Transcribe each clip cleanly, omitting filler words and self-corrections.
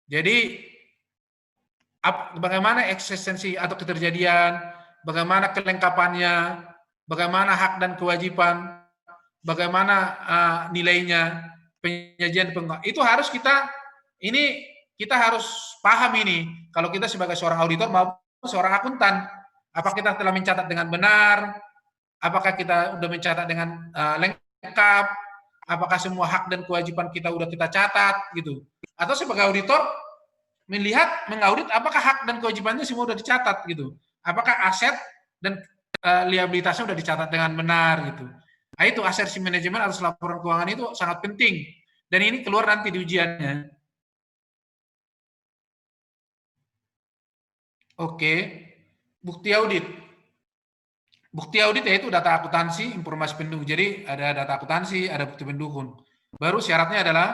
Jadi bagaimana eksistensi atau keterjadian, bagaimana kelengkapannya, bagaimana hak dan kewajiban, bagaimana nilainya, penyajian itu harus kita harus paham ini. Kalau kita sebagai seorang auditor maupun seorang akuntan, apakah kita telah mencatat dengan benar, apakah kita sudah mencatat dengan lengkap, apakah semua hak dan kewajiban kita sudah kita catat gitu. Atau sebagai auditor mengaudit apakah hak dan kewajibannya semua sudah dicatat gitu. Apakah aset dan liabilitasnya sudah dicatat dengan benar gitu. Nah, itu asersi manajemen atas laporan keuangan itu sangat penting. Dan ini keluar nanti di ujiannya. Oke, bukti audit. Bukti audit yaitu data akuntansi, informasi pendukung. Jadi ada data akuntansi, ada bukti pendukung. Baru syaratnya adalah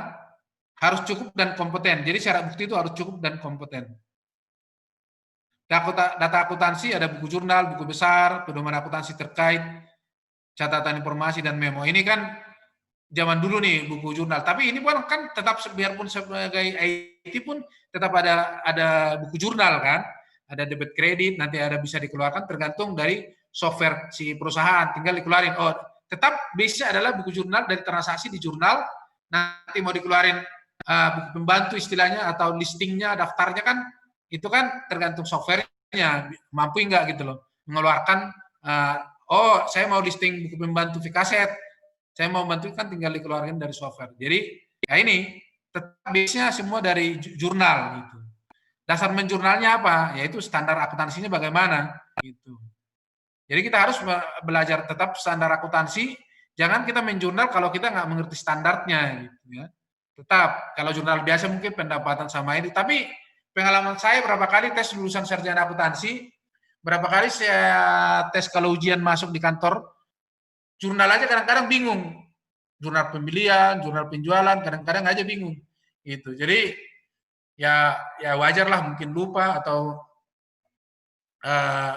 harus cukup dan kompeten. Jadi syarat bukti itu harus cukup dan kompeten. Data akuntansi ada buku jurnal, buku besar, pedoman akuntansi terkait, catatan informasi dan memo. Ini kan zaman dulu nih buku jurnal. Tapi ini pun kan tetap biarpun sebagai IT pun tetap ada buku jurnal kan. Ada debit kredit, nanti ada bisa dikeluarkan tergantung dari software si perusahaan. Tinggal dikeluarin. Oh, tetap base-nya adalah buku jurnal dari transaksi di jurnal. Nanti mau dikeluarin buku pembantu istilahnya atau listingnya, daftarnya kan itu kan tergantung softwarenya mampu enggak gitu loh mengeluarkan oh saya mau listing buku pembantu Vikaset, saya mau bantu kan tinggal dikeluarkan dari software. Jadi ya ini tetap base-nya semua dari jurnal gitu. Dasar menjurnalnya apa? Yaitu standar akuntansinya bagaimana gitu. Jadi kita harus belajar tetap standar akuntansi. Jangan kita menjurnal kalau kita nggak mengerti standarnya gitu ya. Tetap kalau jurnal biasa mungkin pendapatan sama ini, tapi pengalaman saya berapa kali tes lulusan sarjana akuntansi, berapa kali saya tes kalau ujian masuk di kantor, jurnal aja kadang-kadang bingung. Jurnal pembelian, jurnal penjualan, kadang-kadang aja bingung. Gitu. Jadi ya wajar lah mungkin lupa atau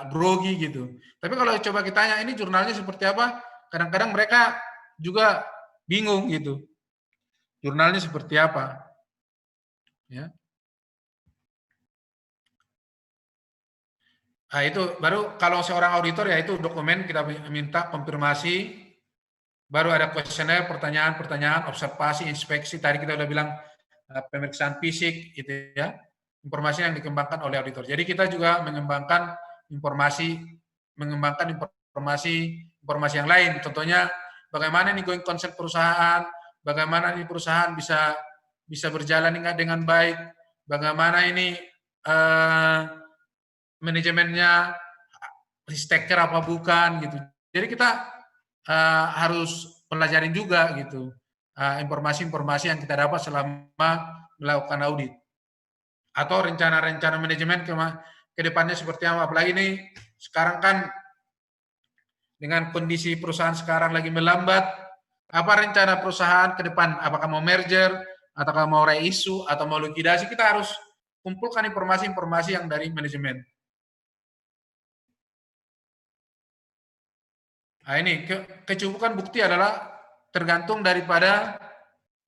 grogi gitu. Tapi kalau coba kita tanya ini jurnalnya seperti apa, kadang-kadang mereka juga bingung gitu. Jurnalnya seperti apa. Ya. Nah, itu baru kalau seorang auditor ya itu dokumen kita minta konfirmasi, baru ada kuesioner, pertanyaan-pertanyaan, observasi, inspeksi. Tadi kita udah bilang pemeriksaan fisik, gitu ya. Informasi yang dikembangkan oleh auditor. Jadi kita juga mengembangkan informasi yang lain. Contohnya bagaimana nih going konsep perusahaan, bagaimana nih perusahaan bisa berjalan dengan baik, bagaimana ini manajemennya risk taker apa bukan gitu. Jadi kita harus pelajarin juga gitu informasi-informasi yang kita dapat selama melakukan audit atau rencana-rencana manajemen ke depannya seperti apa. Apalagi ini sekarang kan dengan kondisi perusahaan sekarang lagi melambat, apa rencana perusahaan ke depan? Apakah mau merger, ataukah mau reissue, atau mau likuidasi? Kita harus kumpulkan informasi-informasi yang dari manajemen. Nah ini, kecukupan bukti adalah tergantung daripada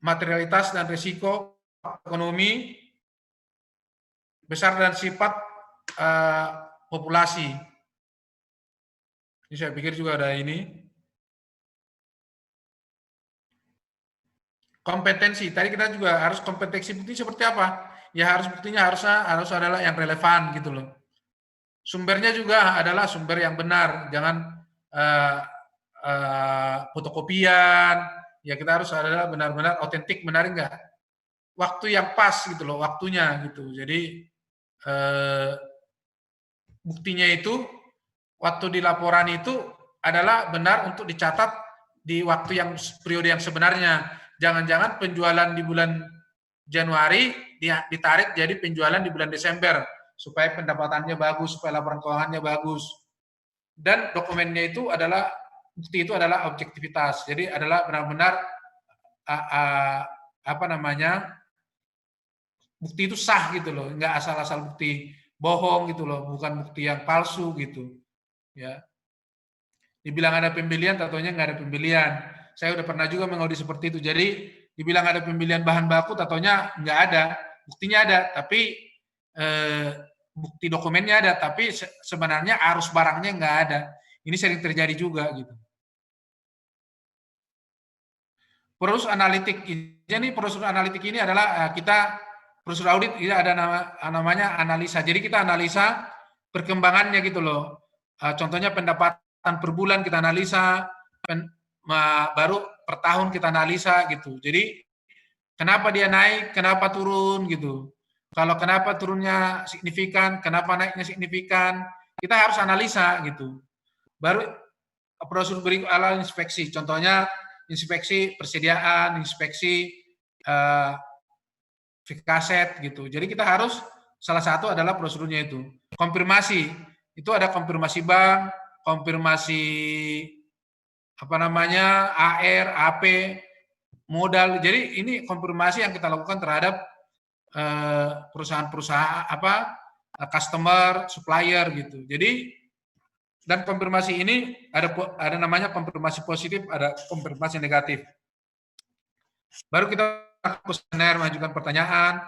materialitas dan risiko ekonomi, besar dan sifat populasi. Ini saya pikir juga ada ini. Kompetensi, tadi kita juga harus kompetensi bukti seperti apa? Ya harus buktinya harus adalah yang relevan gitu loh. Sumbernya juga adalah sumber yang benar, jangan fotokopian. Ya kita harus adalah benar-benar otentik, benar enggak? Waktu yang pas gitu loh, waktunya gitu. Jadi buktinya itu waktu di laporan itu adalah benar untuk dicatat di waktu yang periode yang sebenarnya. Jangan-jangan penjualan di bulan Januari ditarik jadi penjualan di bulan Desember supaya pendapatannya bagus, supaya laporan keuangannya bagus. Dan dokumennya itu adalah bukti itu adalah objektivitas. Jadi adalah benar-benar apa namanya? Bukti itu sah gitu loh, enggak asal-asal bukti bohong gitu loh, bukan bukti yang palsu gitu. Ya. Dibilang ada pembelian, tentunya nggak ada pembelian. Saya udah pernah juga mengaudit seperti itu. Jadi dibilang ada pembelian bahan baku, tentunya nggak ada. buktinya ada, tapi bukti dokumennya ada, tapi sebenarnya arus barangnya nggak ada. Ini sering terjadi juga gitu. Proses analitik ini, proses analitik ini adalah kita proses audit ini ada namanya analisa. Jadi kita analisa perkembangannya gitu loh. Contohnya pendapatan per bulan kita analisa, baru per tahun kita analisa gitu. Jadi kenapa dia naik, kenapa turun gitu. Kalau kenapa turunnya signifikan, kenapa naiknya signifikan, kita harus analisa gitu. Baru prosedur berikut adalah inspeksi. Contohnya inspeksi persediaan, inspeksi fixed asset gitu. Jadi kita harus salah satu adalah prosedurnya itu. Konfirmasi. Itu ada konfirmasi bank, konfirmasi apa namanya AR, AP, modal. Jadi ini konfirmasi yang kita lakukan terhadap perusahaan-perusahaan customer, supplier gitu. Jadi dan konfirmasi ini ada namanya konfirmasi positif, ada konfirmasi negatif. Baru kita kuesioner mengajukan pertanyaan,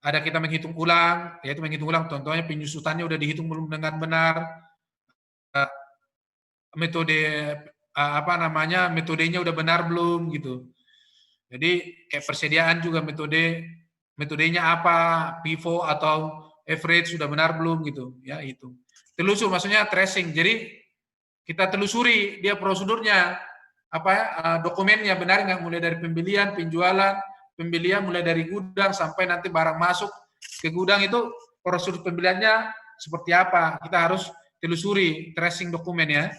ada kita menghitung ulang, yaitu menghitung ulang contohnya penyusutannya udah dihitung belum dengan benar, metode metodenya udah benar belum gitu. Jadi kayak persediaan juga metodenya apa, pivot atau average sudah benar belum gitu, ya itu. Telusur maksudnya tracing. Jadi kita telusuri dia prosedurnya dokumennya benar nggak, mulai dari pembelian, penjualan, pembelian mulai dari gudang sampai nanti barang masuk ke gudang itu prosedur pembeliannya seperti apa. Kita harus telusuri, tracing dokumennya.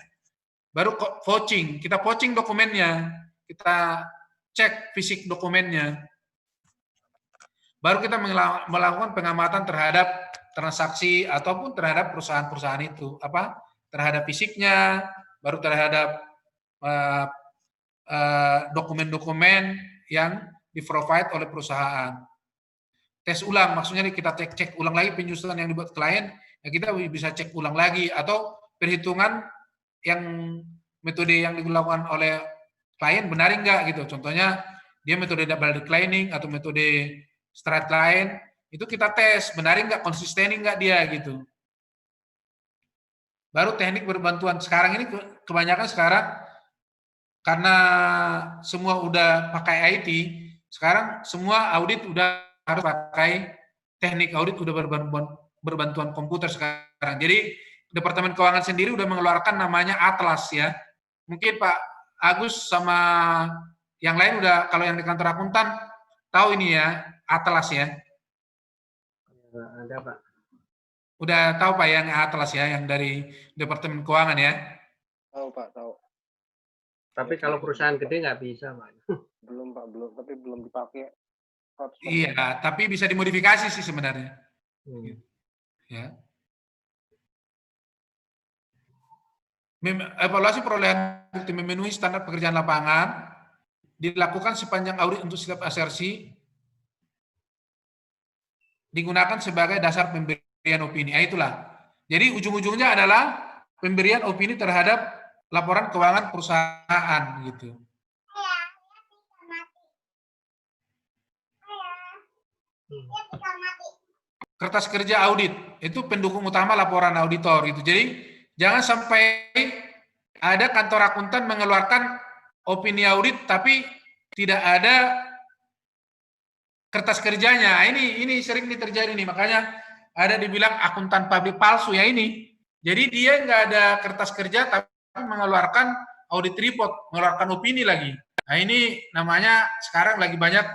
Baru vouching, kita vouching dokumennya, kita cek fisik dokumennya. Baru kita melakukan pengamatan terhadap transaksi ataupun terhadap perusahaan-perusahaan itu, terhadap fisiknya, baru terhadap dokumen-dokumen yang di-provide oleh perusahaan. Tes ulang, maksudnya kita cek ulang lagi penyusunan yang dibuat klien, ya kita bisa cek ulang lagi, atau perhitungan yang metode yang dilakukan oleh klien benar enggak gitu. Contohnya dia metode double declining atau metode straight line, itu kita tes benar enggak, konsisten enggak dia gitu. Baru teknik berbantuan. Sekarang ini kebanyakan sekarang karena semua udah pakai IT, sekarang semua audit udah harus pakai teknik audit, udah berbantuan komputer sekarang. Jadi Departemen Keuangan sendiri udah mengeluarkan namanya Atlas ya. Mungkin Pak Agus sama yang lain udah, kalau yang di kantor akuntan tahu ini ya, Atlas ya. Ada Pak. Udah tahu Pak yang Atlas ya, yang dari Departemen Keuangan ya? Tahu Pak, tahu. Tapi kalau perusahaan gede nggak bisa Pak. Belum Pak, belum. Tapi belum dipakai. Iya, tapi bisa dimodifikasi sih sebenarnya. Ya. Evaluasi perolehan bukti memenuhi standar pekerjaan lapangan dilakukan sepanjang audit untuk setiap asersi, digunakan sebagai dasar pemberian opini. Itulah. Jadi ujung-ujungnya adalah pemberian opini terhadap laporan keuangan perusahaan gitu. Kertas kerja audit itu pendukung utama laporan auditor gitu. Jadi jangan sampai ada kantor akuntan mengeluarkan opini audit tapi tidak ada kertas kerjanya. Ini sering terjadi nih, makanya ada dibilang akuntan pabrik palsu ya ini. Jadi dia nggak ada kertas kerja tapi mengeluarkan audit report, mengeluarkan opini lagi. Nah ini namanya sekarang lagi banyak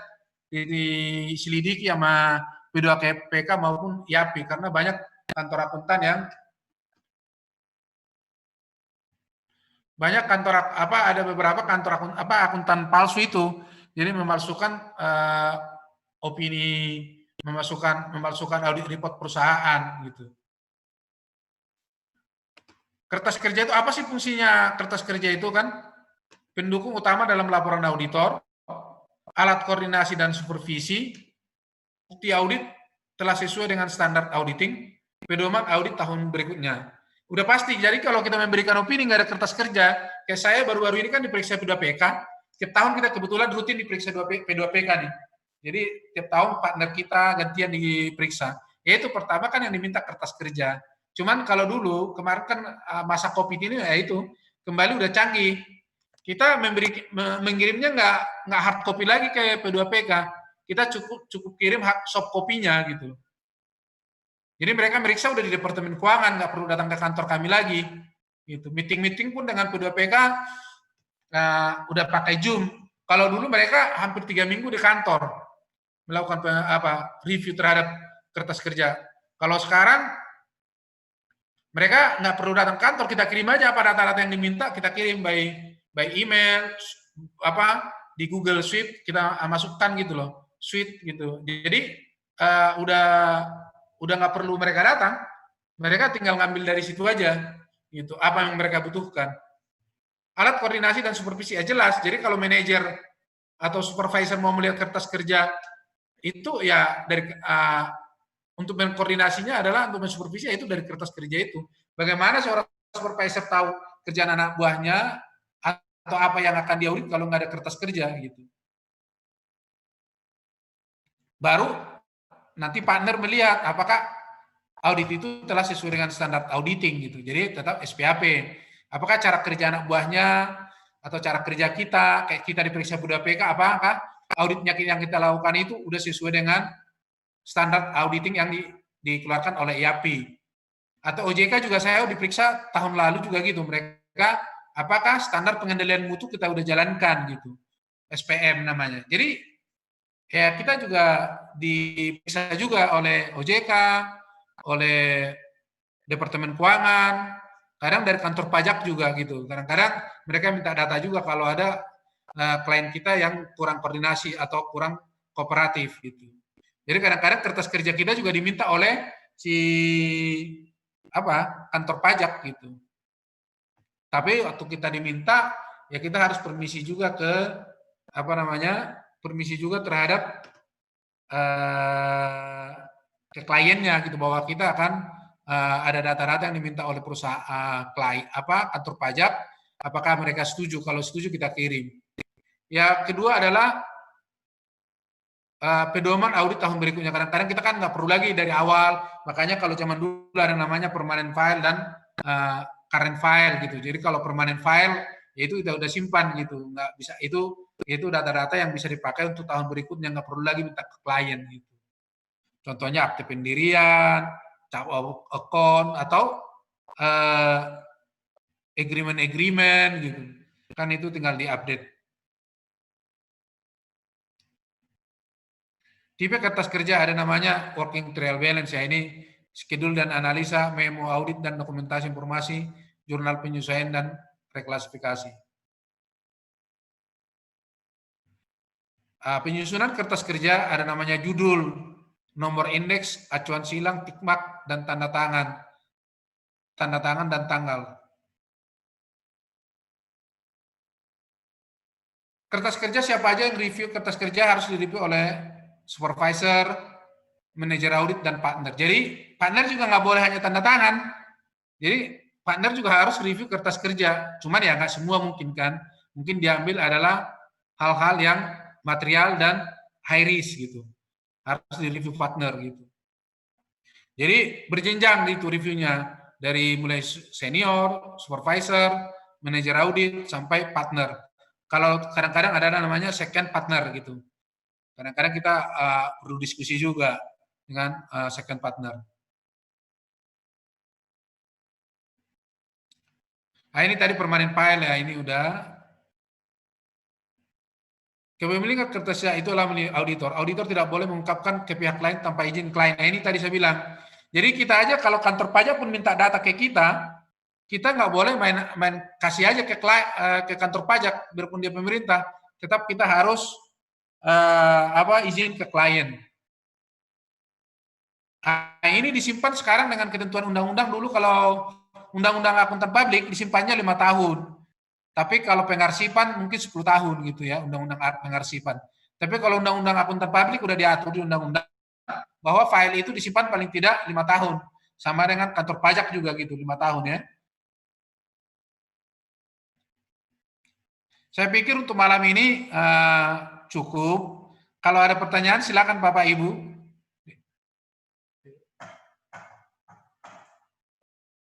diselidiki sama P2PK maupun IAP karena banyak kantor akuntan yang ada beberapa kantor akuntan palsu itu, jadi memalsukan opini, memalsukan audit report perusahaan gitu. Kertas kerja itu apa sih fungsinya? Kertas kerja itu kan pendukung utama dalam laporan auditor, alat koordinasi dan supervisi, bukti audit telah sesuai dengan standar auditing, pedoman audit tahun berikutnya. Udah pasti, jadi kalau kita memberikan opini nggak ada kertas kerja, kayak saya baru-baru ini kan diperiksa P2PK, setiap tahun kita kebetulan rutin diperiksa P2PK nih. Jadi tiap tahun partner kita gantian diperiksa. Yaitu pertama kan yang diminta kertas kerja. Cuman kalau dulu kemarin kan masa COVID ini ya itu kembali udah canggih. Kita mengirimnya nggak hard copy lagi kayak P2PK. Kita cukup kirim soft copy-nya gitu. Jadi mereka meriksa udah di Departemen Keuangan, nggak perlu datang ke kantor kami lagi. Gitu. Meeting-meeting pun dengan P2PK udah pakai Zoom. Kalau dulu mereka hampir 3 minggu di kantor melakukan review terhadap kertas kerja. Kalau sekarang mereka nggak perlu datang kantor, kita kirim aja apa data-data yang diminta, kita kirim by email, di Google Sheet kita masukkan gitu loh, Sheet gitu. Jadi udah nggak perlu mereka datang, mereka tinggal ngambil dari situ aja, gitu. Apa yang mereka butuhkan. Alat koordinasi dan supervisi ya jelas. Jadi kalau manajer atau supervisor mau melihat kertas kerja itu ya dari untuk mengkoordinasinya adalah untuk mensupervisi itu dari kertas kerja itu. Bagaimana seorang supervisor tahu kerjaan anak buahnya atau apa yang akan diaudit kalau nggak ada kertas kerja gitu. Baru nanti partner melihat apakah audit itu telah sesuai dengan standar auditing gitu. Jadi tetap SPAP. Apakah cara kerja anak buahnya atau cara kerja kita, kayak kita diperiksa P2PK, apakah auditnya yang kita lakukan itu udah sesuai dengan standar auditing yang dikeluarkan oleh IAP. Atau OJK juga saya diperiksa tahun lalu juga gitu. Mereka apakah standar pengendalian mutu kita udah jalankan gitu. SPM namanya. Jadi ya kita juga diperiksa juga oleh OJK, oleh Departemen Keuangan, kadang dari kantor pajak juga gitu. Kadang-kadang mereka minta data juga kalau ada klien kita yang kurang koordinasi atau kurang kooperatif gitu. Jadi kadang-kadang kertas kerja kita juga diminta oleh si kantor pajak gitu. Tapi waktu kita diminta ya kita harus permisi juga permisi juga terhadap ke kliennya gitu bahwa kita akan ada data-data yang diminta oleh perusahaan kantor pajak, apakah mereka setuju? Kalau setuju kita kirim. Ya kedua adalah pedoman audit tahun berikutnya. Kadang-kadang kita kan nggak perlu lagi dari awal. Makanya kalau zaman dulu ada namanya permanent file dan current file gitu. Jadi kalau permanent file ya itu kita udah simpan gitu. Nggak bisa itu data-data yang bisa dipakai untuk tahun berikutnya, nggak perlu lagi minta ke klien gitu. Contohnya akte pendirian, account atau agreement gitu. Kan itu tinggal diupdate. Tipe kertas kerja ada namanya working trial balance ya, ini schedule dan analisa, memo audit dan dokumentasi informasi, jurnal penyesuaian dan reklasifikasi. Penyusunan kertas kerja ada namanya judul, nomor indeks, acuan silang, tikmak, dan tanda tangan dan tanggal. Kertas kerja siapa aja yang review kertas kerja harus direview oleh supervisor, manajer audit, dan partner. Jadi partner juga nggak boleh hanya tanda tangan. Jadi partner juga harus review kertas kerja. Cuman ya nggak semua mungkin kan. Mungkin diambil adalah hal-hal yang material dan high risk gitu. Harus direview partner gitu. Jadi berjenjang itu reviewnya. Dari mulai senior, supervisor, manajer audit, sampai partner. Kalau kadang-kadang ada namanya second partner gitu. Kadang-kadang kita perlu diskusi juga dengan second partner. Nah ini tadi permanent file ya, ini udah. Kepemilikan kertasnya itu adalah milik auditor. Auditor tidak boleh mengungkapkan ke pihak lain tanpa izin klien. Nah ini tadi saya bilang. Jadi kita aja kalau kantor pajak pun minta data ke kita nggak boleh main kasih aja ke kantor pajak, biarpun dia pemerintah. Tetap kita harus izin ke klien. Nah, ini disimpan sekarang dengan ketentuan undang-undang. Dulu kalau undang-undang akuntan publik disimpannya 5 tahun. Tapi kalau pengarsipan mungkin 10 tahun gitu ya, undang-undang pengarsipan. Tapi kalau undang-undang akuntan publik udah diatur di undang-undang bahwa file itu disimpan paling tidak 5 tahun. Sama dengan kantor pajak juga gitu, 5 tahun ya. Saya pikir untuk malam ini cukup. Kalau ada pertanyaan silakan Bapak Ibu.